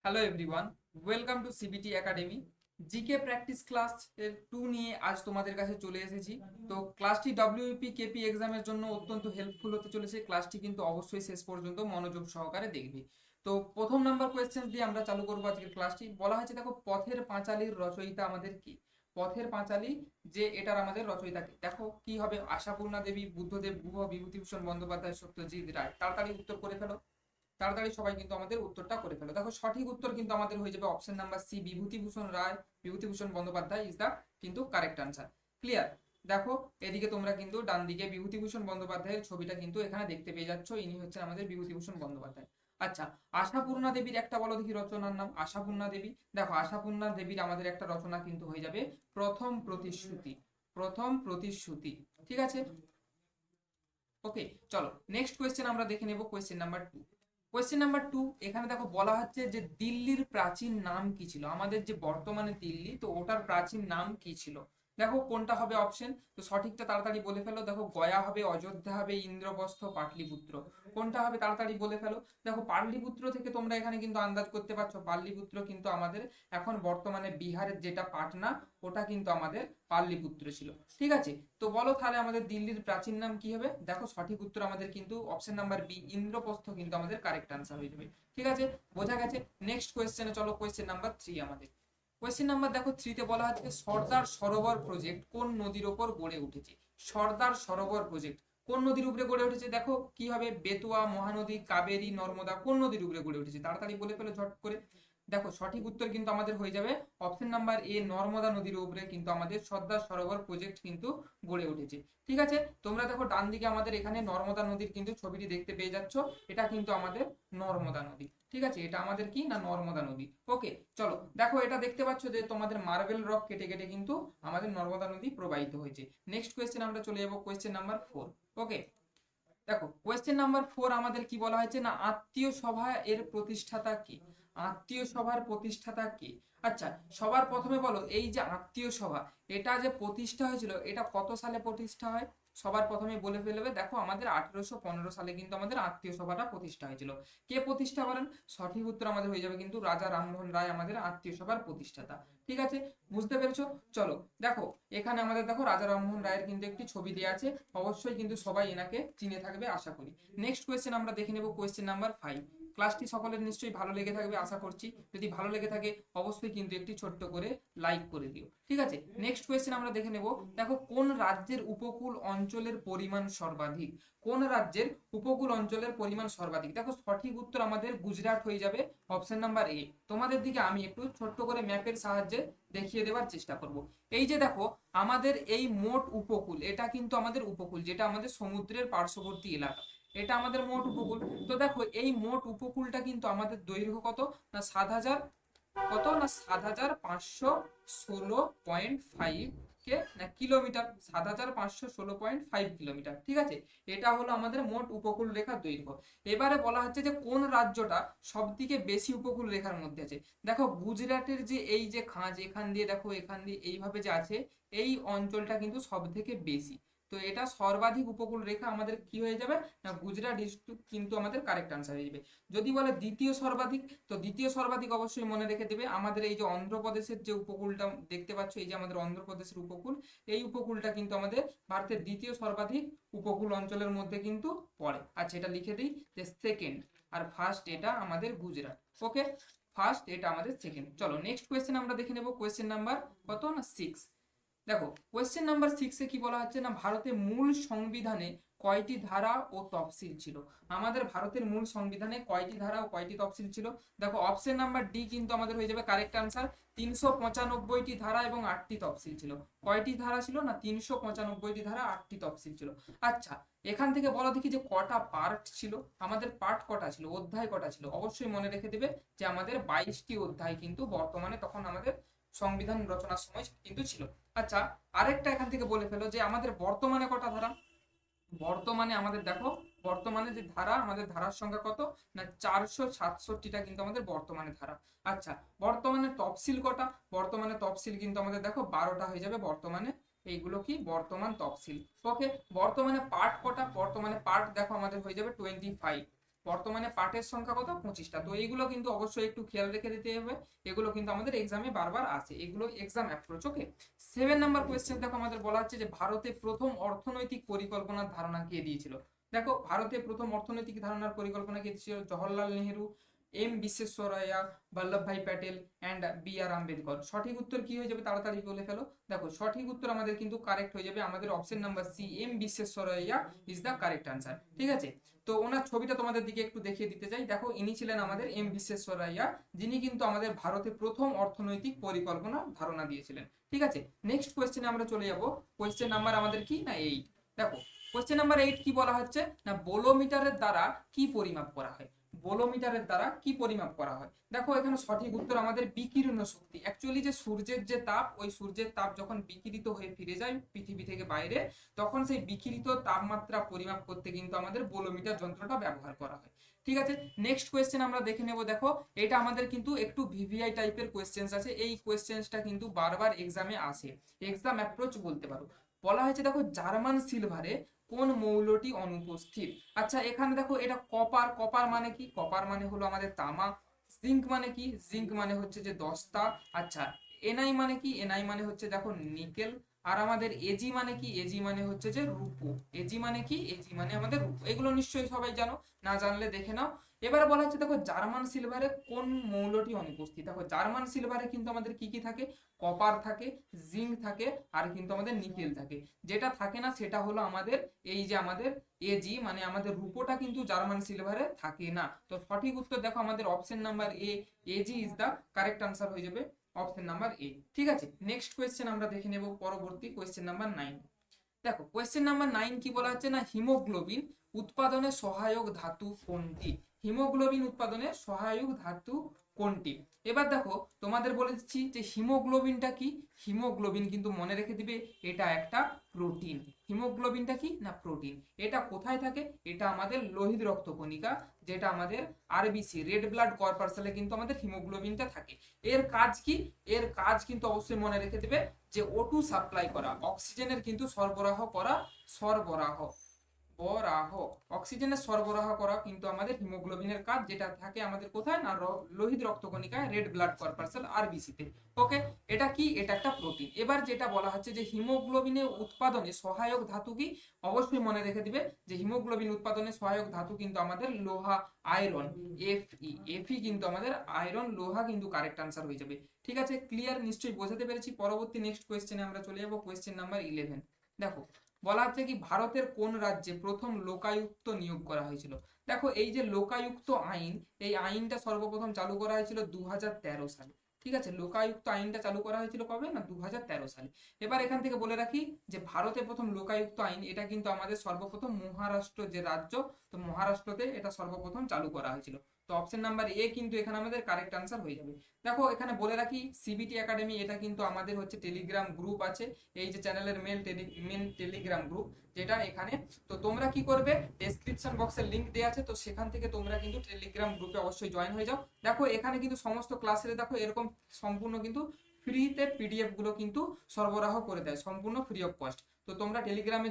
Hello everyone, welcome to CBT academy. GK practice class এর 2 নিয়ে আজ তোমাদের কাছে চলে এসেছি। তো ক্লাসটি ডব্লিউপি কেপি এক্সামের জন্য অত্যন্ত হেল্পফুল হতে চলেছে। ক্লাসটি কিন্তু অবশ্যই শেষ পর্যন্ত মনোযোগ সহকারে দেখবে। তো প্রথম নাম্বার কোয়েশ্চেন দিয়ে আমরা চালু করবো আজকের ক্লাসটি। বলা হয়েছে, দেখো, পথের পাঁচালীর রচয়িতা আমাদের কি? পথের পাঁচালী যে এটার আমাদের রচয়িতা কি? দেখো কি হবে, আশাপূর্ণা দেবী, বুদ্ধদেব গুহ, বিভূতিভূষণ বন্দ্যোপাধ্যায়, সত্যজিৎ রায়। তাড়াতাড়ি উত্তর করে ফেলো, তাড়াতাড়ি সবাই কিন্তু আমাদের উত্তরটা করে ফেলো। দেখো সঠিক উত্তর কিন্তু আমাদের হয়ে যাবে option number C, Bibhutibhushan Roy, Bibhutibhushan Bandyopadhyay is the কিন্তু কারেক্ট আনসার। ক্লিয়ার? দেখো এদিকে তোমরা কিন্তু ডান দিকে বিভূতিভূষণ বন্দ্যোপাধ্যায়ের ছবিটা কিন্তু এখানে দেখতে পেয়ে যাচ্ছ। ইনি হচ্ছেন আমাদের বিভূতিভূষণ বন্দ্যোপাধ্যায়। আচ্ছা, আশাপূর্ণা দেবীর একটা বলো দেখি রচনার নাম। আশাপূর্ণা দেবী, দেখো আশাপূর্ণা দেবীর আমাদের একটা রচনা কিন্তু হয়ে যাবে প্রথম প্রতিশ্রুতি। প্রথম প্রতিশ্রুতি, ঠিক আছে। ওকে, চলো নেক্সট কোয়েশ্চেন আমরা দেখে নেব, কোয়েশ্চেন নাম্বার 2। কোয়েশ্চেন নাম্বার 2, এখানে দেখো বলা হচ্ছে যে দিল্লির প্রাচীন নাম কি ছিল? আমাদের যে বর্তমানে দিল্লি, তো ওটার প্রাচীন নাম কি ছিল? দেখো কোনটা হবে অপশন, তো সঠিকটা তাড়াতাড়ি বলে ফেলো। দেখো গয়া হবে, অযোধ্যা হবে, ইন্দ্রপ্রস্থ, পাটলিপুত্র। কোনটা হবে তাড়াতাড়ি বলে ফেলো। দেখো পাটলিপুত্র থেকে তোমরা এখানে কিন্তু আন্দাজ করতে পারছো, পাটলিপুত্র কিন্তু আমাদের এখন বর্তমানে বিহারের যেটা পাটনা, ওটা কিন্তু আমাদের পাটলিপুত্র ছিল। ঠিক আছে, তো বলো তাহলে আমাদের দিল্লির প্রাচীন নাম কি হবে? দেখো সঠিক উত্তর আমাদের কিন্তু অপশন নাম্বার বি, ইন্দ্রপ্রস্থ কিন্তু আমাদের কারেক্ট আনসার হয়ে যাবে। ঠিক আছে, বোঝা গেছে। নেক্সট কোয়েশ্চেনে চলো, কোয়েশ্চেন নাম্বার 3 আমাদের। কোয়েশ্চেন নাম্বার দেখো 3 তে বলা হচ্ছে সর্দার সরোবর প্রজেক্ট কোন নদীর ওপর গড়ে উঠেছে? সর্দার সরোবর প্রজেক্ট কোন নদীর উপরে গড়ে উঠেছে? দেখো কি হবে, বেতুয়া, মহানদী, কাবেরী, নর্মদা, কোন নদীর উপরে গড়ে উঠেছে? তাড়াতাড়ি বলে ফেলো ঝট করে। দেখো সঠিক উত্তর কিন্তু আমাদের হয়ে যাবে অপশন নাম্বার এ, নর্মদা নদীর উপরে কিন্তু আমাদের সর্দার সরোবর প্রজেক্ট কিন্তু গড়ে উঠেছে। ঠিক আছে, তোমরা দেখো ডান দিকে আমাদের এখানে নর্মদা নদীর কিন্তু ছবিটি দেখতে পেয়ে যাচ্ছ। এটা কিন্তু আমাদের নর্মদা নদী। ঠিক আছে, এটা আমাদের কি না নর্মদা নদী। ওকে, চলো দেখো এটা দেখতে পাচ্ছ যে তোমাদের মার্বেল রক কেটে কেটে কিন্তু আমাদের নর্মদা নদী প্রবাহিত হয়েছে। নেক্সট কোয়েশ্চেন আমরা চলে যাবো কোয়েশ্চেন নাম্বার 4। ওকে, দেখো কোয়েশ্চেন নাম্বার 4 আমাদের কি বলা হয়েছে না আত্মীয় সভা এর প্রতিষ্ঠাতা কি? আত্মীয় সভার প্রতিষ্ঠাতা কি? আচ্ছা, সবার প্রথমে বলো, এই যে আত্মীয় সভা, এটা যে প্রতিষ্ঠা হয়েছিল, এটা কত সালে প্রতিষ্ঠা হয়? সবার প্রথমে বলে ফেলবে। দেখো আমাদের 1815 সালে কিন্তু আমাদের আত্মীয় সভাটা প্রতিষ্ঠা হয়েছিল। কে প্রতিষ্ঠা করেন? সঠিক উত্তর আমাদের হয়ে যাবে কিন্তু রাজা রামমোহন রায় আমাদের আত্মীয় সভার প্রতিষ্ঠাতা। ঠিক আছে, বুঝতে পেরেছো? চলো দেখো এখানে আমাদের দেখো রাজা রামমোহন রায়ের কিন্তু একটি ছবি দেওয়া আছে। অবশ্যই কিন্তু সবাই এনাকে চিনে থাকবে আশা করি। নেক্সট কোয়েশ্চেন আমরা দেখে নেব, কোয়েশ্চেন নাম্বার 5। ক্লাসটি সকলের নিশ্চয়ই ভালো লেগে থাকবে আশা করছি। যদি ভালো লেগে থাকে অবশ্যই কিন্তু একটি ছোট্ট করে লাইক করে দিও। ঠিক আছে, নেক্সট কোয়েশ্চেন আমরা দেখে নেব। দেখো কোন রাজ্যের উপকূল অঞ্চলের পরিমাণ সর্বাধিক? কোন রাজ্যের উপকূল অঞ্চলের পরিমাণ সর্বাধিক? দেখো সঠিক উত্তর আমাদের গুজরাট হয়ে যাবে, অপশন নাম্বার এ। তোমাদের দিকে আমি একটু ছোট্ট করে ম্যাপের সাহায্যে দেখিয়ে দেওয়ার চেষ্টা করব। এই যে দেখো আমাদের এই মোট উপকূল, এটা কিন্তু আমাদের উপকূল, যেটা আমাদের সমুদ্রের পার্শ্ববর্তী এলাকা, এটা আমাদের মোট উপকূল। তো দেখো এই মোট উপকূলটা কিন্তু আমাদের দৈর্ঘ্য কত না 7,000, কত না 7,516.5 কে না কিলোমিটার, 7,516.5 কিলোমিটার। ঠিক আছে, এটা হলো আমাদের মোট উপকূল রেখার দৈর্ঘ্য। এবারে বলা হচ্ছে যে কোন রাজ্যটা সব থেকে বেশি উপকূল রেখার মধ্যে আছে? দেখো গুজরাটের যে এই যে খাঁজ, এখান দিয়ে দেখো এখান দিয়ে এইভাবে যে আছে, এই অঞ্চলটা কিন্তু সব থেকে বেশি। তো এটা সর্বাধিক উপকূল রেখা আমাদের কি হয়ে যাবে না গুজরাট ডিস্ট্রিক্ট কিন্তু আমাদের কারেক্ট আনসার হয়ে যাবে। যদি বলে দ্বিতীয় সর্বাধিক, তো দ্বিতীয় সর্বাধিক অবশ্যই মনে রেখে দেবে আমাদের এই যে অন্ধ্রপ্রদেশের যে উপকূলটা দেখতে পাচ্ছ, এই যে আমাদের অন্ধ্রপ্রদেশের উপকূল, এই উপকূলটা কিন্তু আমাদের ভারতের দ্বিতীয় সর্বাধিক উপকূল অঞ্চলের মধ্যে কিন্তু পড়ে। আচ্ছা, এটা লিখে দিই যে সেকেন্ড, আর ফার্স্ট এটা আমাদের গুজরাট। ওকে, ফার্স্ট এটা আমাদের সেকেন্ড। চলো নেক্সট কোয়েশ্চেন আমরা দেখে নেব, কোয়েশ্চেন নাম্বার কত না 6। দেখো কোয়েশ্চেন নাম্বার 6 এ কি বলা হচ্ছে না ভারতের মূল সংবিধানে কয়টি ধারা ও তফসিল ছিল? আমাদের ভারতের মূল সংবিধানে কয়টি ধারা ও কয়টি তফসিল ছিল? দেখো অপশন নাম্বার ডি কিন্তু আমাদের হয়ে যাবে কারেক্ট আনসার। 395টি ধারা এবং 8টি তফসিল ছিল। কয়টি ধারা ছিল না 395টি ধারা, 8টি তফসিল ছিল। আচ্ছা, এখান থেকে বলো দেখি যে কটা পার্ট ছিল? আমাদের পার্ট কটা ছিল, অধ্যায় কটা ছিল? অবশ্যই মনে রেখে দেবে যে আমাদের 22টি অধ্যায় কিন্তু বর্তমানে তখন আমাদের সংবিধান রচনার সময় কিন্তু ছিল। আচ্ছা, আরেকটা এখান থেকে বলে ফেলো যে আমাদের বর্তমানে কটা ধারা? বর্তমানে আমাদের দেখো, বর্তমানে যে ধারা, আমাদের ধারার সংখ্যা কত না 467টা কিন্তু আমাদের বর্তমানে ধারা। আচ্ছা, বর্তমানে তফসিল কটা? বর্তমানে তফসিল কিন্তু আমাদের দেখো 12টা হয়ে যাবে বর্তমানে। এইগুলো কি বর্তমান তফসিল। ওকে, বর্তমানে পার্ট কটা? বর্তমানে পার্ট দেখো আমাদের হয়ে যাবে 25। বর্তমানে পাঠের সংখ্যা কত? 25টা। তো এইগুলো কিন্তু অবশ্যই একটু খেয়াল রেখে দিতে হবে, এগুলো কিন্তু আমাদের এক্সামে বারবার আসে, এগুলো এক্সাম অ্যাপ্রোচ। ওকে, 7 নাম্বার কোয়েশ্চেন দেখো আমাদের বলা হচ্ছে যে ভারতে প্রথম অর্থনৈতিক পরিকল্পনার ধারণা কে দিয়েছিল? দেখো ভারতে প্রথম অর্থনৈতিক ধারণার পরিকল্পনা কে দিয়েছিল? জওহরলাল নেহেরু, এম বিশ্বেশ্বরাইয়া, Vallabhbhai Patel and B R Ambedkar. সঠিক উত্তর কি হয়ে যাবে? তাড়াতাড়ি বলে ফেলো। দেখো সঠিক উত্তর আমাদের কিন্তু কারেক্ট হয়ে যাবে, আমাদের অপশন নাম্বার সি, এম বিশ্বেশ্বরাইয়া ইজ দ্য কারেক্ট আনসার। ঠিক আছে, তো ওনার ছবিটা তোমাদের দিকে একটু দেখিয়ে দিতে চাই। দেখো ইনি ছিলেন আমাদের এম বিশ্বেশ্বরাইয়া, যিনি কিন্তু আমাদের ভারতে প্রথম অর্থনৈতিক পরিকল্পনা ধারণা দিয়েছিলেন। ঠিক আছে, নেক্সট কোয়েশ্চেনে আমরা চলে যাব। কোয়েশ্চেন নাম্বার আমাদের কি না 8। দেখো কোয়েশ্চেন নাম্বার 8 কি বলা হচ্ছে না, বোলোমিটারের দ্বারা কি পরিমাপ করা হয়? বোলোমিটারের দ্বারা কি পরিমাপ করা হয়? দেখো এখানে সঠিক উত্তর আমাদের বিকিরণ শক্তি। অ্যাকচুয়ালি যে সূর্যের যে তাপ, ওই সূর্যের তাপ যখন বিকিরিত হয়ে ফিরে যায় পৃথিবী থেকে বাইরে, তখন সেই বিকিরিত তাপমাত্রা পরিমাপ করতে কিন্তু আমাদের বোলোমিটার যন্ত্রটা ব্যবহার করা হয়। ঠিক আছে, নেক্সট কোয়েশ্চেন আমরা দেখে নেব। দেখো এটা আমাদের কিন্তু একটু ভিভিআই টাইপের কোয়েশ্চেন আছে, এই কোয়েশ্চেনটা কিন্তু বারবার এক্সামে আসে, এক্সাম অ্যাপ্রোচ বলতে পারো। বলা হয়েছে দেখো জার্মান সিলভারে কোন মৌলটি অনুপস্থিত? আচ্ছা এখানে দেখো এটা কপার, কপার মানে কি? কপার মানে হলো আমাদের তামা। জিঙ্ক মানে কি? জিঙ্ক মানে হচ্ছে যে দস্তা। আচ্ছা এনআই মানে কি? এনআই মানে হচ্ছে দেখো নিকেল। আর আমাদের এজি মানে কি? এজি মানে হচ্ছে যে রূপো। এজি মানে কি? এজি মানে আমাদের রূপো। এগুলো নিশ্চয়ই সবাই জানো, না জানলে দেখে নাও। এবারে বলা হচ্ছে দেখো জার্মান সিলভারে কোন মৌলটি অনুপস্থিত? দেখো জার্মান সিলভারে কিন্তু আমাদের কি কি থাকে? কপার থাকে, জিঙ্ক থাকে, আর কিন্তু আমাদের নিকেল থাকে। যেটা থাকে না সেটা হলো আমাদের এই যে আমাদের এজি মানে আমাদের রূপোটা কিন্তু জার্মান সিলভারে থাকে না। তো সঠিক উত্তর দেখো আমাদের option number A, AG is the correct answer হয়ে যাবে, অপশন নাম্বার এ। ঠিক আছে, নেক্সট কোয়েশ্চেন আমরা দেখে নেব, পরবর্তী কোয়েশ্চেন নাম্বার 9। দেখো কোয়েশ্চেন নাম্বার 9 কি বলা হচ্ছে না, হিমোগ্লোবিন উৎপাদনে সহায়ক ধাতু কোনটি? হিমোগ্লোবিন উৎপাদনে সহায়ক ধাতু কোনটি? এবার দেখো তোমাদের বলে দিচ্ছি যে হিমোগ্লোবিনটা কি। হিমোগ্লোবিন কিন্তু মনে রেখে দিবে, এটা একটা প্রোটিন। হিমোগ্লোবিনটা কি না, প্রোটিন। এটা কোথায় থাকে? এটা আমাদের লোহিত রক্তকণিকা, যেটা আমাদের আরবিসি রেড ব্লাড কর্পাসেলে কিন্তু আমাদের হিমোগ্লোবিনটা থাকে। এর কাজ কি? এর কাজ কিন্তু অবশ্যই মনে রেখে দেবে যে O2 সাপ্লাই করা, অক্সিজেনের কিন্তু সরবরাহ করা, সরবরাহ বরাহ অক্সিজেনের সরবরাহ করা কিন্তু আমাদের হিমোগ্লোবিনের কাজ, যেটা থাকে আমাদের কোথায় না, লোহিত রক্তকণিকায় রেড ব্লাড কর্পাসেল আরবিসিতে। ওকে, এটা কি? এটা একটা প্রোটিন। এবার যেটা বলা হচ্ছে যে হিমোগ্লোবিনের উৎপাদনে সহায়ক ধাতু কি? অবশ্যই মনে রেখে দিবে যে হিমোগ্লোবিন উৎপাদনে সহায়ক ধাতু কিন্তু আমাদের লোহা, আয়রন। এফই কিন্তু আমাদের আয়রন, লোহা কিন্তু কারেক্ট আনসার হয়ে যাবে। ঠিক আছে, ক্লিয়ার? নিশ্চয়ই বোঝাতে পেরেছি। পরবর্তী নেক্সট কোয়েশ্চেনে আমরা চলে যাব, কোয়েশ্চেন নাম্বার 11। দেখো বলা হচ্ছে কি ভারতের কোন রাজ্যে প্রথম লোকায়ুক্ত নিয়োগ করা হয়েছিল? দেখো এই যে লোকায়ুক্ত আইন, এই আইনটা সর্বপ্রথম চালু করা হয়েছিল 2013 সালে। ঠিক আছে, লোকায়ুক্ত আইনটা চালু করা হয়েছিল কবে না, 2013 সালে। এবার এখান থেকে বলে রাখি যে ভারতে প্রথম লোকায়ুক্ত আইন, এটা কিন্তু আমাদের সর্বপ্রথম মহারাষ্ট্র যে রাজ্য, তো মহারাষ্ট্রতে এটা সর্বপ্রথম চালু করা হয়েছিল। তো অপশন নাম্বার এ কিন্তু এখানে আমাদের কারেক্ট আনসার হয়ে যাবে। দেখো এখানে বলে রাখি সিবিটি একাডেমি, এটা কিন্তু আমাদের হচ্ছে টেলিগ্রাম গ্রুপ আছে, এই যে চ্যানেলের মেন টেলিগ্রাম গ্রুপ যেটা এখানে। তো তোমরা কি করবে, ডেসক্রিপশন বক্সে লিংক দেওয়া আছে, তো সেখান থেকে তোমরা কিন্তু টেলিগ্রাম গ্রুপে অবশ্যই জয়েন হয়ে যাও। দেখো এখানে কিন্তু সমস্ত ক্লাসের দেখো এরকম সম্পূর্ণ কিন্তু ফ্রিতে পিডিএফ গুলো কিন্তু সরবরাহ করে দেয়, সম্পূর্ণ ফ্রি অফ কস্ট। তো তোমরা টেলিগ্রামে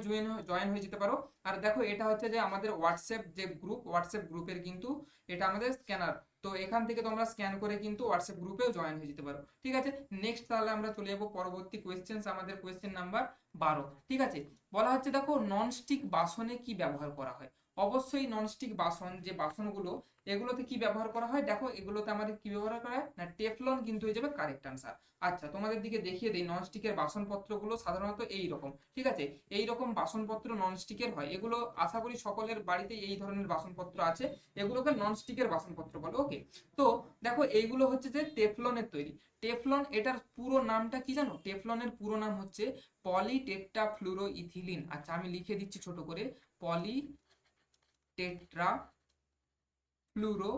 জয়েন হয়ে যেতে পারো। আর দেখো এটা হচ্ছে যে আমাদের হোয়াটসঅ্যাপ যে গ্রুপ, হোয়াটসঅ্যাপ গ্রুপের কিন্তু এটা আমাদের স্ক্যানার। তো এখান থেকে তোমরা স্ক্যান করে কিন্তু হোয়াটসঅ্যাপ গ্রুপেও জয়েন হয়ে যেতে পারো। ঠিক আছে, নেক্সট তাহলে আমরা চলে যাবো পরবর্তী কোয়েশ্চেন, আমাদের কোয়েশ্চেন নাম্বার 12। ঠিক আছে, বলা হচ্ছে দেখো ননস্টিক বাসনে কি ব্যবহার করা হয়? অবশ্যই ননস্টিক বাসন যে বাসনগুলো, এগুলোতে কি ব্যবহার করা হয়? দেখো এগুলোতে আমাদের কি ব্যবহার করা হয় না, টেফলন কিন্তু হয়ে যাবে কারেক্ট আনসার। আচ্ছা তোমাদের দিকে দেখিয়ে দিই, ননস্টিকের বাসনপত্রগুলো সাধারণত এই রকম। ঠিক আছে, এই রকম বাসনপত্র ননস্টিকের হয়, এগুলো আশা করি সকলের বাড়িতে এই ধরনের বাসনপত্র আছে, এগুলোকে ননস্টিকের বাসনপত্র বলে। ওকে, তো দেখো এইগুলো হচ্ছে যে টেফলনের তৈরি। টেফলন এটার পুরো নামটা কি জানো? টেফলনের পুরো নাম হচ্ছে পলিটেট্রাফ্লুরোইথিলিন। আচ্ছা আমি লিখে দিচ্ছি ছোট করে, পলিটেট্রাফ্লুরো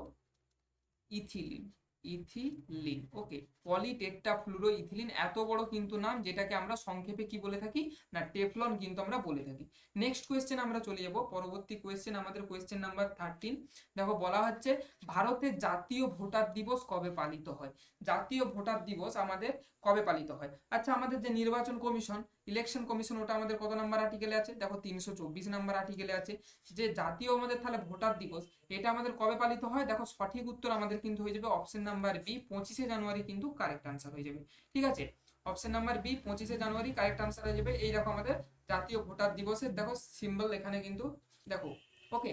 ইথিলিন, ইথিলিন। ওকে, পলিটেট্রাফ্লুরোইথিলিন, এত বড় কিন্তু নাম, যেটাকে আমরা সংক্ষেপে কি বলে থাকি না, টেফলন কিন্তু আমরা বলে থাকি। নেক্সট কোয়েশ্চেন আমরা চলে যাব, পরবর্তী কোয়েশ্চেন আমাদের কোয়েশ্চেন নাম্বার 13। দেখো বলা হচ্ছে ভারতের জাতীয় ভোটার দিবস কবে পালিত হয়? জাতীয় ভোটার দিবস আমাদের কবে পালিত হয়? আচ্ছা আমাদের যে নির্বাচন কমিশন, ইলেকশন কমিশন ওটা আমাদের কত নাম্বার আর্টিকেলে আছে? দেখো 324 নাম্বার আর্টিকেলে আছে। যে জাতীয় আমাদের তাহলে ভোটার দিবস, এটা আমাদের কবে পালিত হয়? দেখো সঠিক উত্তর আমাদের কিন্তু হয়ে যাবে অপশন নাম্বার বি, 25শে জানুয়ারি কিন্তু কারেক্ট আনসার হয়ে যাবে। ঠিক আছে, অপশন নাম্বার বি 25শে জানুয়ারি কারেক্ট আনসার হয়ে যাবে। এই দেখো আমাদের জাতীয় ভোটার দিবসের দেখো সিম্বল এখানে কিন্তু দেখো। ওকে,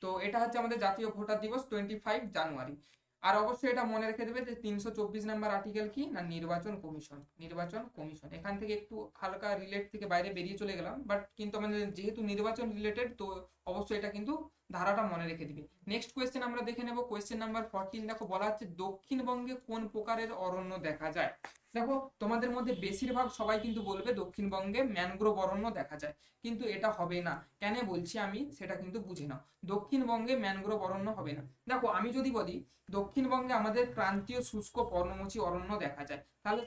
তো এটা হচ্ছে আমাদের জাতীয় ভোটার দিবস 25 জানুয়ারি। আর অবশ্যই এটা মনে রেখে দেবে যে 324 নাম্বার আর্টিকেল কি না, নির্বাচন কমিশন। নির্বাচন কমিশন এখান থেকে একটু হালকা রিলেট থেকে বাইরে বেরিয়ে চলে গেলাম, বাট কিন্তু আমাদের যেহেতু নির্বাচন রিলেটেড, তো অবশ্যই এটা কিন্তু ধারাটা মনে রেখে দিবে। নেক্সট কোয়েশ্চেন আমরা দেখে নেব, কোয়েশ্চেন নাম্বার 14। দেখো বলা হচ্ছে দক্ষিণবঙ্গে কোন প্রকারের অরণ্য দেখা যায়? দেখো তোমাদের মধ্যে বেশিরভাগ সবাই কিন্তু বলবে দক্ষিণবঙ্গে ম্যানগ্রোভ অরণ্য দেখা যায়, কিন্তু এটা হবে না। কেন বলছি আমি সেটা কিন্তু বুঝে নাও। দক্ষিণবঙ্গে ম্যানগ্রোভ অরণ্য হবে না। দেখো আমি যদি বলি দক্ষিণবঙ্গে আমাদের ক্রান্তীয় শুষ্ক পর্ণমোচী অরণ্য দেখা যায়, তাহলে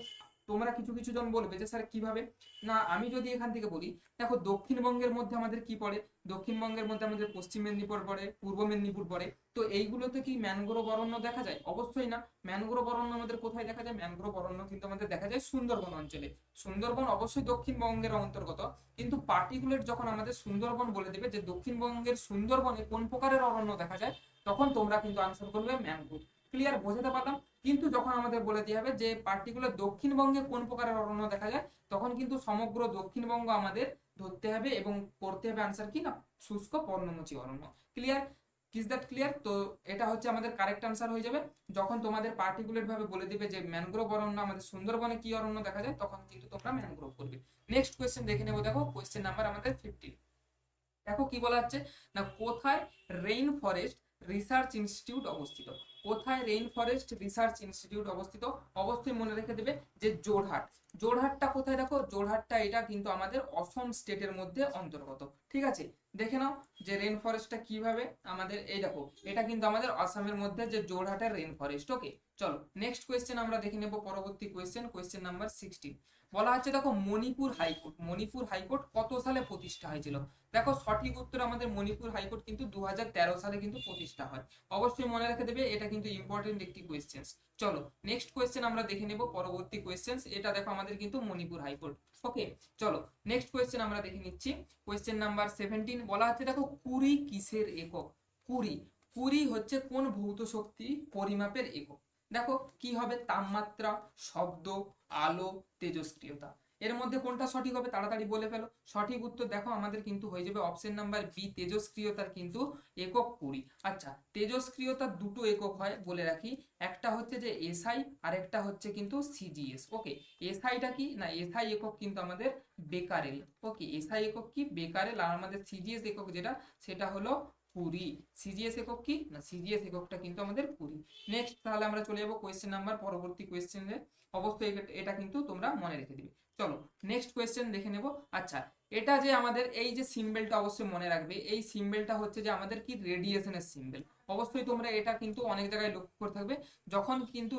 তোমরা কিছু কিছু জন বলবে যে স্যার কিভাবে? না, আমি যদি এখান থেকে বলি, দেখো দক্ষিণবঙ্গের মধ্যে আমাদের কি পড়ে? দক্ষিণবঙ্গের মধ্যে আমাদের পশ্চিম মেদিনীপুর পড়ে, পূর্ব মেদিনীপুর পড়ে। তো এইগুলোতে কি ম্যানগ্রোভ অরণ্য দেখা যায়? অবশ্যই না। ম্যানগ্রোভ অরণ্য আমাদের কোথায় দেখা যায়? ম্যানগ্রোভ অরণ্য কিন্তু আমাদের দেখা যায় সুন্দরবন অঞ্চলে। সুন্দরবন অবশ্যই দক্ষিণবঙ্গের অন্তর্গত, কিন্তু পার্টিকুলার যখন আমাদের সুন্দরবন বলে দেবে যে দক্ষিণবঙ্গের সুন্দরবনে কোন প্রকারের অরণ্য দেখা যায়, তখন তোমরা কিন্তু আনসার করবে ম্যানগ্রোভ। ক্লিয়ার, বোঝাতে পারলাম? কিন্তু যখন আমাদের বলে দিয়ে হবে যে পার্টিকুলার দক্ষিণবঙ্গে কোন প্রকারের অরণ্য দেখা যায়, তখন কিন্তু সমগ্র দক্ষিণবঙ্গ আমাদের ধরতে হবে এবং করতে হবে আনসার কি না, শুষ্ক পর্ণমোচী অরণ্য। ক্লিয়ার? Is that clear? তো এটা হচ্ছে আমাদের কারেক্ট আনসার হয়ে যাবে। যখন তোমাদের পার্টিকুলার ভাবে বলে দিবে যে ম্যানগ্রোভ অরণ্য আমাদের সুন্দরবনে কি অরণ্য দেখা যায়, তখন কিন্তু তোমরা ম্যানগ্রোভ করবে। নেক্সট কোয়েশ্চেন দেখে নেবো। দেখো কোয়েশ্চেন নাম্বার আমাদের 15। দেখো কি বলা হচ্ছে না, কোথায় রেইন ফরেস্ট রিসার্চ ইনস্টিটিউট অবস্থিত? কোথায় রেইন ফরেস্ট রিসার্চ ইনস্টিটিউট অবস্থিত? অবশ্যই মনে রেখে দেবে যে জোরহাট। জোরহাটটা কোথায়? দেখো জোরহাটটা এটা কিন্তু আমাদের অসম স্টেটের মধ্যে অন্তর্গত। ঠিক আছে, দেখে নাও যে রেইন ফরেস্টটা কিভাবে আমাদের, এই দেখো এটা কিন্তু আমাদের আসামের মধ্যে যে জোরহাটের রেইন ফরেস্ট। ওকে, চলো নেক্সট কোয়েশ্চেন আমরা দেখে নেব। পরবর্তী কোয়েশ্চেন, কোয়েশ্চেন নাম্বার 16। বলা হচ্ছে দেখো মণিপুর হাইকোর্ট, মণিপুর হাইকোর্ট কত সালে প্রতিষ্ঠা হয়েছিল? দেখো সঠিক উত্তর আমাদের মণিপুর হাইকোর্ট কিন্তু 2013 সালে কিন্তু প্রতিষ্ঠা হয়। অবশ্যই মনে রেখে দেবে, এটা কিন্তু ইম্পর্টেন্ট একটি কোয়েশ্চেন। চলো নেক্সট কোয়েশ্চেন আমরা দেখে নেব। পরবর্তী কোয়েশ্চেন, এটা দেখো আমাদের কিন্তু মণিপুর হাইকোর্ট। ওকে, চলো নেক্সট কোয়েশ্চেন আমরা দেখে নিচ্ছি। Question number 17। বলা হচ্ছে দেখো কুড়ি কিসের একক? কুড়ি, কুড়ি হচ্ছে কোন ভৌত শক্তি পরিমাপের একক? দেখো কি হবে, তাপমাত্রা, শব্দ, আলো, তেজস্ক্রিয়তা। এর মধ্যে কোনটা সঠিক হবে তাড়াতাড়ি বলে ফেলো। সঠিক উত্তর দেখো আমাদের কিন্তু হয়ে যাবে অপশন নাম্বার বি, তেজস্ক্রিয়তার কিন্তু একক কুড়ি। আচ্ছা, তেজস্ক্রিয়তার দুটো একক হয় বলে রাখি, একটা হচ্ছে যে এসআই আর একটা হচ্ছে কিন্তু সিজিএস। ওকে, এসআইটা কি না, এসআই একক কিন্তু আমাদের বেকারেল। ওকে, এসআই একক কি, বেকারেল। আর আমাদের সিজিএস একক যেটা, সেটা হলো কুড়ি। সিজিএস একক কি না, সিজিএস এককটা কিন্তু আমাদের কুড়ি। নেক্সট তাহলে আমরা চলে যাবো কোয়েশ্চেন নাম্বার, পরবর্তী কোয়েশ্চেনে। অবশ্যই এটা কিন্তু তোমরা মনে রেখে দিবে। চলো নেক্সট কোয়েশ্চেন দেখে নেব। আচ্ছা, এটা যে আমাদের এই যে সিম্বলটা অবশ্যই মনে রাখবে, এই সিম্বলটা হচ্ছে যে আমাদের কি রেডিয়েশনের সিম্বল। অবশ্যই তোমরা এটা কিন্তু অনেক জায়গায় লক্ষ্য করে থাকবে, যখন কিন্তু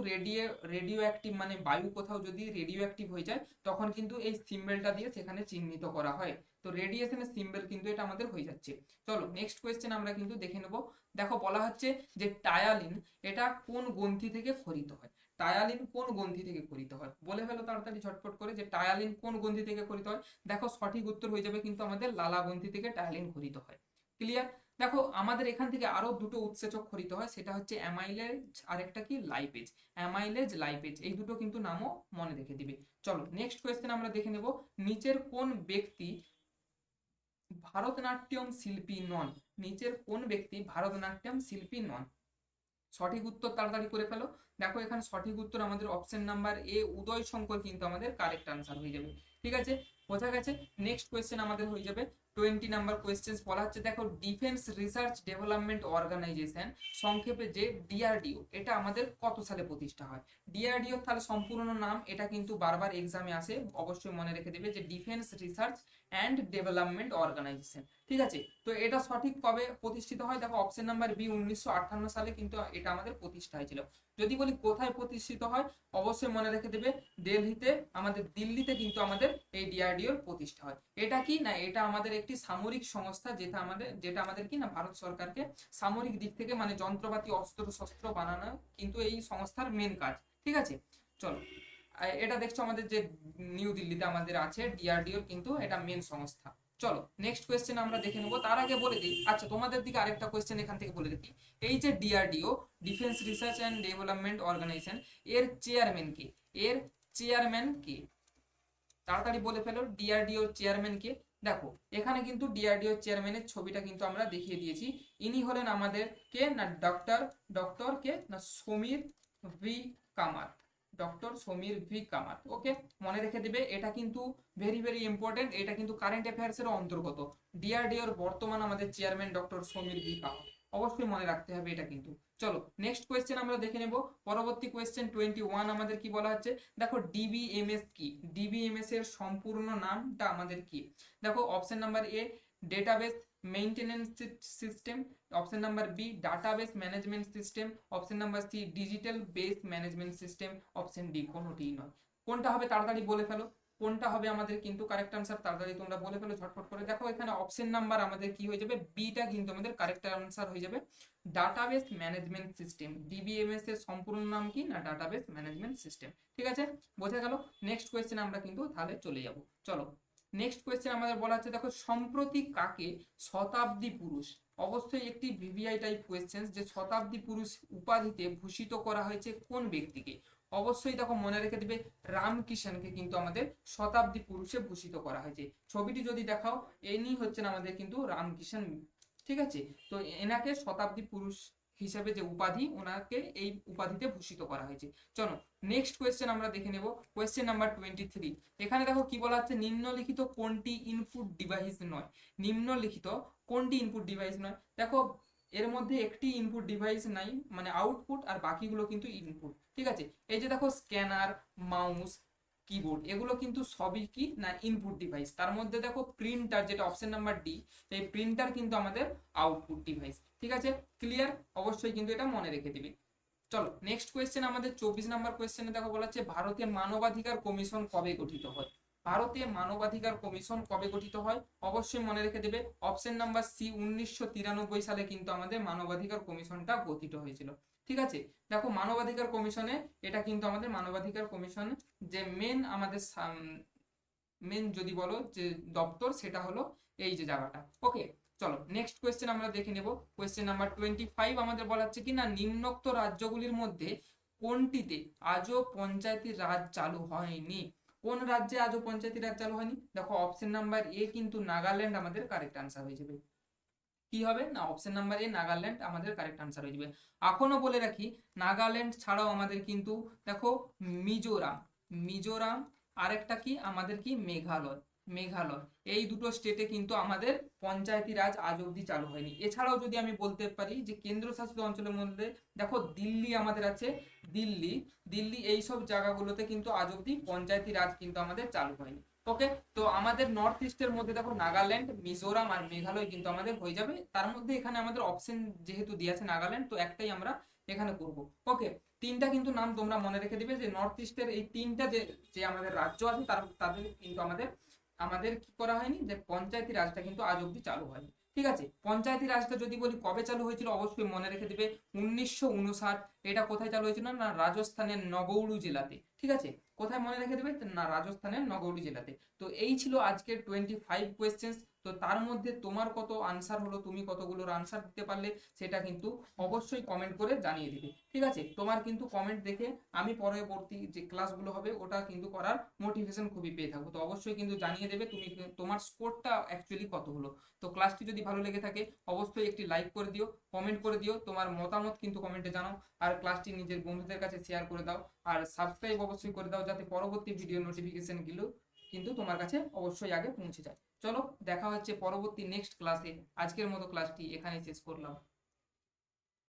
রেডিও অ্যাক্টিভ মানে বায়ু কোথাও যদি রেডিও অ্যাক্টিভ হয়ে যায়, তখন কিন্তু এই সিম্বলটা দিয়ে সেখানে চিহ্নিত করা হয়। তো রেডিয়েশনের সিম্বল কিন্তু এটা আমাদের হয়ে যাচ্ছে। চলো নেক্সট কোয়েশ্চেন আমরা কিন্তু দেখে নেব। দেখো বলা হচ্ছে যে টায়ালিন এটা কোন গ্রন্থি থেকে ক্ষরিত হয়? টায়ালিন কোন গ্রন্থি থেকে ক্ষরিত হয়? বলে ফেলো তাড়াতাড়ি ঝটপট করে যে টায়ালিন কোন গ্রন্থি থেকে ক্ষরিত হয়। দেখো সঠিক উত্তর হয়ে যাবে কিন্তু আমাদের লালা গ্রন্থি থেকে টায়ালিন ক্ষরিত হয়। ক্লিয়ার? দেখো আমাদের এখান থেকে আরো দুটো উৎসেচক ক্ষরিত হয়, সেটা হচ্ছে অ্যামাইলেজ আর একটা কি লাইপেজ। অ্যামাইলেজ, লাইপেজ, এই দুটো কিন্তু নামও মনে রেখে দিবে। চলো নেক্সট কোয়েশ্চেন আমরা দেখে নেব। নিচের কোন ব্যক্তি ভারতনাট্যম শিল্পী নন? নিচের কোন ব্যক্তি ভারতনাট্যম শিল্পী নন? সঠিক উত্তর তাড়াতাড়ি করে ফেলো। দেখো এখানে সঠিক উত্তর আমাদের অপশন নাম্বার এ, উদয় শঙ্কর কিন্তু আমাদের কারেক্ট আনসার হয়ে যাবে। ঠিক আছে, বোঝা গেছে। নেক্সট কোয়েশ্চেন আমাদের হয়ে যাবে 20 নাম্বার কোয়েশ্চেন। বলা হচ্ছে দেখো ডিফেন্স রিসার্চ ডেভেলপমেন্ট অর্গানাইজেশন, সংক্ষেপে যে ডিআরডিও, এটা আমাদের কত সালে প্রতিষ্ঠা হয়? ডিআরডিও তাহলে সম্পূর্ণ নাম, এটা কিন্তু বারবার এক্সামে আসে, অবশ্যই মনে রেখে দেবে যে defence research and development organisation. ঠিক আছে, তো এটা সঠিক কবে প্রতিষ্ঠিত হয়? দেখো অপশন নাম্বার বি, 1958 সালে কিন্তু এটা আমাদের প্রতিষ্ঠা হয়েছিল। যদি বলি কোথায় প্রতিষ্ঠিত হয়, অবশ্যই মনে রেখে দেবে দিল্লিতে, আমাদের দিল্লিতে কিন্তু আমাদের এই ডিআরডিওর প্রতিষ্ঠা হয়। এটা কি না, এটা আমাদের একটি সামরিক সংস্থা, যেটা আমাদের কি না ভারত সরকারকে সামরিক দিক থেকে মানে যন্ত্রপাতি অস্ত্র শস্ত্র বানানো কিন্তু এই সংস্থার মেন কাজ। ঠিক আছে, চলো এটা দেখছো আমাদের যে নিউ দিল্লিতে আমাদের আছে ডিআরডিওর কিন্তু এটা মেন সংস্থা। চলো নেক্সট কোয়েশ্চেন আমরা দেখে নেবো, তার আগে বলে দিই, আচ্ছা তোমাদের দিকে আরেকটা কোয়েশ্চেন এখান থেকে বলে দিই, এই যে DRDO defence research and development organisation, এর চেয়ারম্যান কে? এর চেয়ারম্যান কে? তাড়াতাড়ি বলে ফেলো ডিআরডিও চেয়ারম্যান কে। দেখো এখানে কিন্তু ডিআরডিও চেয়ারম্যানের ছবিটা কিন্তু আমরা দেখিয়ে দিয়েছি। ইনি হলেন আমাদের কে না ডক্টর কে না Samir V Kamat. Doctor Samir V Kamat. Okay, মনে রেখে দিবে, এটা কিন্তু ভেরি ভেরি ইম্পর্টেন্ট, এটা কিন্তু কারেন্ট অ্যাফেয়ার্স এর অন্তর্গত। ডিআরডিওর বর্তমান আমাদের chairman doctor Samir V Kamat, অবশ্যই মনে রাখতে হবে এটা কিন্তু। চলো নেক্সট কোয়েশ্চেন আমরা দেখে নেব। পরবর্তী কোয়েশ্চেন 21 আমাদের কি বলা হচ্ছে, দেখো ডিবিএমএস কি? ডিবিএমএস এর সম্পূর্ণ নামটা আমাদের কি? দেখো option number A database maintenance system, option number B database management system, option number C digital base management system, option D কোনোটিই নয়। কোনটা হবে তাড়াতাড়ি বলে ফেলো, কোনটা হবে আমাদের কিন্তু কারেক্ট আনসার, তাড়াতাড়ি তোমরা বলে ফেলো ঝটফট করে। দেখো এখানে অপশন নাম্বার আমাদের কি হয়ে যাবে, বিটা কিন্তু আমাদের কারেক্ট আনসার হয়ে যাবে, ডাটাবেস ম্যানেজমেন্ট সিস্টেম। ডিবিএমএস এর সম্পূর্ণ নাম কি না ডাটাবেস ম্যানেজমেন্ট সিস্টেম। ঠিক আছে, বোঝা গেল। নেক্সট কোয়েশ্চেন আমরা কিন্তু তাহলে চলে যাব। চলো নেক্সট কোয়েশ্চেন আমাদের বলা হচ্ছে, দেখো সম্প্রতি কাকে শতাব্দী পুরুষ, অবশ্যই একটি ভিভিআই টাইপ কোয়েশ্চেন, যে শতাব্দী পুরুষ উপাধিতে ভূষিত করা হয়েছে কোন ব্যক্তিকে? অবশ্যই দেখো মনে রেখে দিবে, রামকিষানকে কিন্তু আমাদের শতাব্দী পুরুষে ভূষিত করা হয়েছে। ছবিটি যদি দেখাও, ইনি হচ্ছেন আমাদের কিন্তু রামকিষান। ঠিক আছে, তো এনাকে শতাব্দী পুরুষ হিসেবে যে উপাধি, ওনাকে এই উপাধিতে ভূষিত করা হয়েছে। চলো নেক্সট কোয়েশ্চেন আমরা দেখে নেব, কোয়েশ্চেন নাম্বার 23। এখানে দেখো কি বলা হচ্ছে, নিম্নলিখিত কোনটি ইনপুট ডিভাইস নয়? নিম্নলিখিত কোনটি ইনপুট ডিভাইস নয়? দেখো এর মধ্যে একটি ইনপুট ডিভাইস নাই, মানে আউটপুট, আর বাকিগুলো কিন্তু ইনপুট। ঠিক আছে, এই যে দেখো স্ক্যানার, মাউস, কিবোর্ড, এগুলো কিন্তু সবই কি না ইনপুট ডিভাইস। তার মধ্যে দেখো প্রিন্টার, যেটা অপশন নাম্বার ডি, এই প্রিন্টার কিন্তু আমাদের আউটপুট ডিভাইস। ঠিক আছে, ক্লিয়ার? অবশ্যই কিন্তু এটা মনে রেখে দিবি। চলো নেক্সট কোয়েশ্চেন আমাদের 24 নাম্বার কোয়েশ্চেনে দেখো বলা হচ্ছে, ভারতে মানবাধিকার কমিশন কবে গঠিত হয়? ভারতে মানবাধিকার কমিশন কবে গঠিত হয়? অবশ্যই মনে রেখে দেবে, অপশন নাম্বার সি 1993 সালে কিন্তু আমাদের মানবাধিকার কমিশনটা গঠিত হয়েছিল। ঠিক আছে, দেখো মানবাধিকার কমিশনে, এটা কিন্তু আমাদের মানবাধিকার কমিশন যে মেন আমাদের মেন যদি বলো যে দপ্তর, সেটা হলো এই যে জায়গাটা। ওকে, চলো নেক্সট কোয়েশ্চেন আমরা দেখে নেব। কোয়েশ্চেন নাম্বার 25 আমাদের বলা হচ্ছে কি না, নিম্নোক্ত রাজ্যগুলির মধ্যে কোনটিতে আজও পঞ্চায়েতি রাজ চালু হয়নি? কোন রাজ্যে আজও পঞ্চায়েতি রাজ চালু হয়নি? দেখো অপশন নাম্বার এ কিন্তু নাগাল্যান্ড আমাদের কারেক্ট আনসার হয়ে যাবে। কি হবে না, অপশন নাম্বার এ নাগাল্যান্ড আমাদের কারেক্ট আনসার হয়ে যাবে। এখনো বলে রাখি, নাগাল্যান্ড ছাড়াও আমাদের কিন্তু দেখো মিজোরাম, মিজোরাম, আরেকটা কি আমাদের কি মেঘালয়, মেঘালয়, এই দুটো স্টেটে কিন্তু আমাদের পঞ্চায়েতি রাজ আজ অব্দি চালু হয়নি। এছাড়াও যদি আমি বলতে পারি যে কেন্দ্রশাসিত অঞ্চলের মধ্যে দেখো দিল্লি আমাদের আছে, দিল্লি, দিল্লি এইসব জায়গাগুলোতে কিন্তু আজ অব্দি পঞ্চায়েতি রাজ কিন্তু আমাদের চালু হয়নি। ওকে, তো আমাদের নর্থ ইস্টের মধ্যে দেখো নাগাল্যান্ড, মিজোরাম আর মেঘালয় কিন্তু আমাদের হয়ে যাবে। তার মধ্যে এখানে আমাদের অপশন যেহেতু দিয়েছে নাগাল্যান্ড, তো একটাই আমরা এখানে করব। ওকে, তিনটা কিন্তু নাম তোমরা মনে রেখে দিবে, যে নর্থ ইস্টের এই তিনটা যে যে আমাদের রাজ্য আছে, তাদের কিন্তু আমাদের আমাদের কি করা হয়নি, যে পঞ্চায়েতি রাজটা কিন্তু আজ অব্দি চালু হয়নি। ঠিক আছে, পঞ্চায়েতি রাজটা যদি বলি কবে চালু হয়েছিল, অবশ্যই মনে রেখে দিবে 1959। এটা কোথায় চালু হয়েছিল না রাজস্থানের নগৌড়ু জেলাতে। ঠিক আছে, কোথায় মনে রেখে দেবে না রাজস্থানের নগৌড়ি জেলাতে। তো এই ছিল আজকের 25 কোয়েশ্চেন্স। তো তার মধ্যে তোমার কত আনসার হলো, তুমি কতগুলোর আনসার দিতে পারলে, সেটা কিন্তু অবশ্যই কমেন্ট করে জানিয়ে দিবে। ঠিক আছে, তোমার কিন্তু কমেন্ট দেখে আমি পরবর্তী যে ক্লাসগুলো হবে ওটা কিন্তু করার মোটিভেশন খুবই পেয়ে থাকবো। তো অবশ্যই কিন্তু জানিয়ে দেবে তুমি তোমার স্কোরটা অ্যাকচুয়ালি কত হলো। তো ক্লাসটি যদি ভালো লেগে থাকে অবশ্যই একটি লাইক করে দিও, কমেন্ট করে দিও, তোমার মতামত কিন্তু কমেন্টে জানাও, আর ক্লাসটি নিজের বন্ধুদের কাছে শেয়ার করে দাও, আর সাবস্ক্রাইব অবশ্যই করে দাও, যাতে পরবর্তী ভিডিও নোটিফিকেশন গুলো কিন্তু তোমার কাছে অবশ্যই আগে পৌঁছে যায়। চলো দেখা হচ্ছে পরবর্তী নেক্সট ক্লাসে। আজকের মতো ক্লাসটি এখানেই শেষ করলাম।